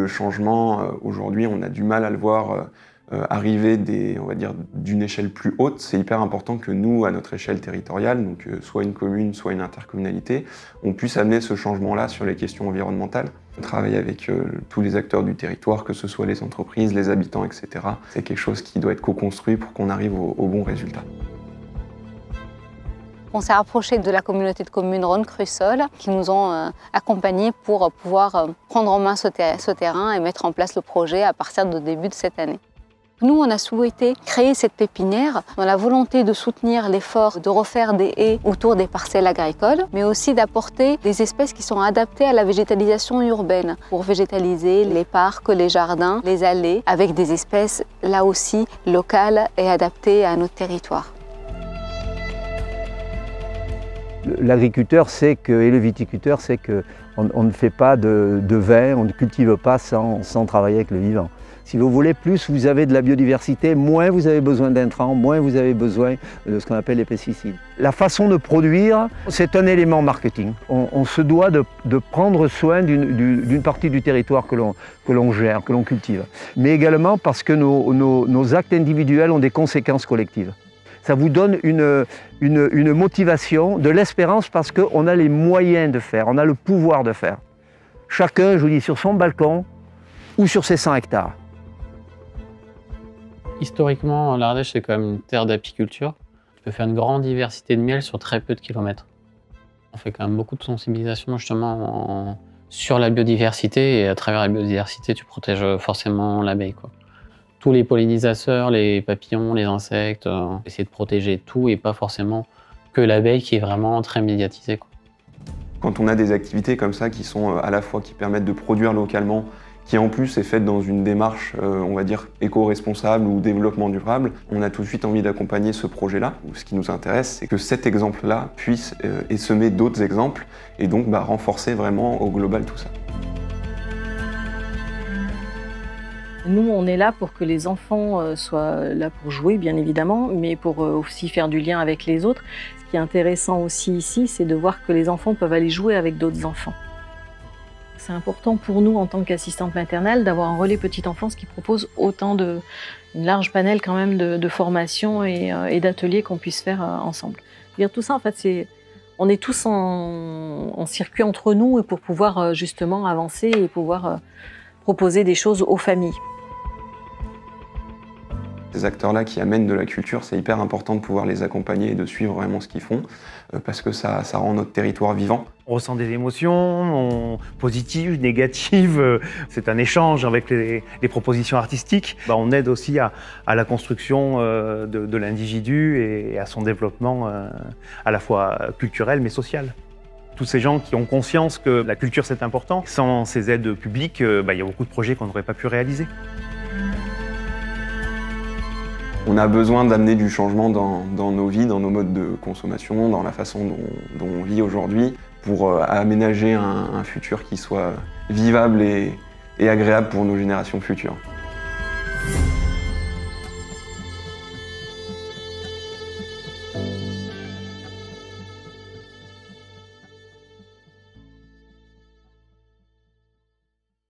le changement, aujourd'hui, on a du mal à le voir arriver on va dire, d'une échelle plus haute. C'est hyper important que nous, à notre échelle territoriale, donc soit une commune, soit une intercommunalité, on puisse amener ce changement-là sur les questions environnementales. On travaille avec tous les acteurs du territoire, que ce soit les entreprises, les habitants, etc. C'est quelque chose qui doit être co-construit pour qu'on arrive au bon résultat. On s'est rapproché de la communauté de communes Rhône-Crussol qui nous ont accompagnés pour pouvoir prendre en main ce terrain et mettre en place le projet à partir du début de cette année. Nous, on a souhaité créer cette pépinière dans la volonté de soutenir l'effort de refaire des haies autour des parcelles agricoles, mais aussi d'apporter des espèces qui sont adaptées à la végétalisation urbaine pour végétaliser les parcs, les jardins, les allées, avec des espèces là aussi locales et adaptées à notre territoire. L'agriculteur sait que, et le viticulteur sait qu'on ne fait pas de vin, on ne cultive pas sans travailler avec le vivant. Si vous voulez, plus vous avez de la biodiversité, moins vous avez besoin d'intrants, moins vous avez besoin de ce qu'on appelle les pesticides. La façon de produire, c'est un élément marketing. On se doit de prendre soin d'une partie du territoire que l'on gère, que l'on cultive. Mais également parce que nos actes individuels ont des conséquences collectives. Ça vous donne une motivation, de l'espérance parce qu'on a les moyens de faire, on a le pouvoir de faire. Chacun, je vous dis, sur son balcon ou sur ses 100 hectares. Historiquement, l'Ardèche, c'est quand même une terre d'apiculture. Tu peux faire une grande diversité de miel sur très peu de kilomètres. On fait quand même beaucoup de sensibilisation justement sur la biodiversité et à travers la biodiversité, tu protèges forcément l'abeille, quoi. Tous les pollinisateurs, les papillons, les insectes, essayer de protéger tout et pas forcément que l'abeille qui est vraiment très médiatisée, quoi. Quand on a des activités comme ça qui sont à la fois qui permettent de produire localement, qui en plus est faite dans une démarche, on va dire, éco-responsable ou développement durable, on a tout de suite envie d'accompagner ce projet-là. Ce qui nous intéresse, c'est que cet exemple-là puisse essaimer d'autres exemples et donc renforcer vraiment au global tout ça. Nous, on est là pour que les enfants soient là pour jouer, bien évidemment, mais pour aussi faire du lien avec les autres. Ce qui est intéressant aussi ici, c'est de voir que les enfants peuvent aller jouer avec d'autres enfants. C'est important pour nous, en tant qu'assistante maternelle, d'avoir un relais petite enfance qui propose une large panel quand même de formations et d'ateliers qu'on puisse faire ensemble. Tout ça, en fait, on est tous en circuit entre nous et pour pouvoir justement avancer et pouvoir proposer des choses aux familles. Ces acteurs-là qui amènent de la culture, c'est hyper important de pouvoir les accompagner et de suivre vraiment ce qu'ils font, parce que ça rend notre territoire vivant. On ressent des émotions positives, négatives. C'est un échange avec les propositions artistiques. On aide aussi à la construction de l'individu et à son développement à la fois culturel mais social. Tous ces gens qui ont conscience que la culture c'est important, sans ces aides publiques, il y a beaucoup de projets qu'on n'aurait pas pu réaliser. On a besoin d'amener du changement dans nos vies, dans nos modes de consommation, dans la façon dont on vit aujourd'hui, pour aménager un futur qui soit vivable et agréable pour nos générations futures.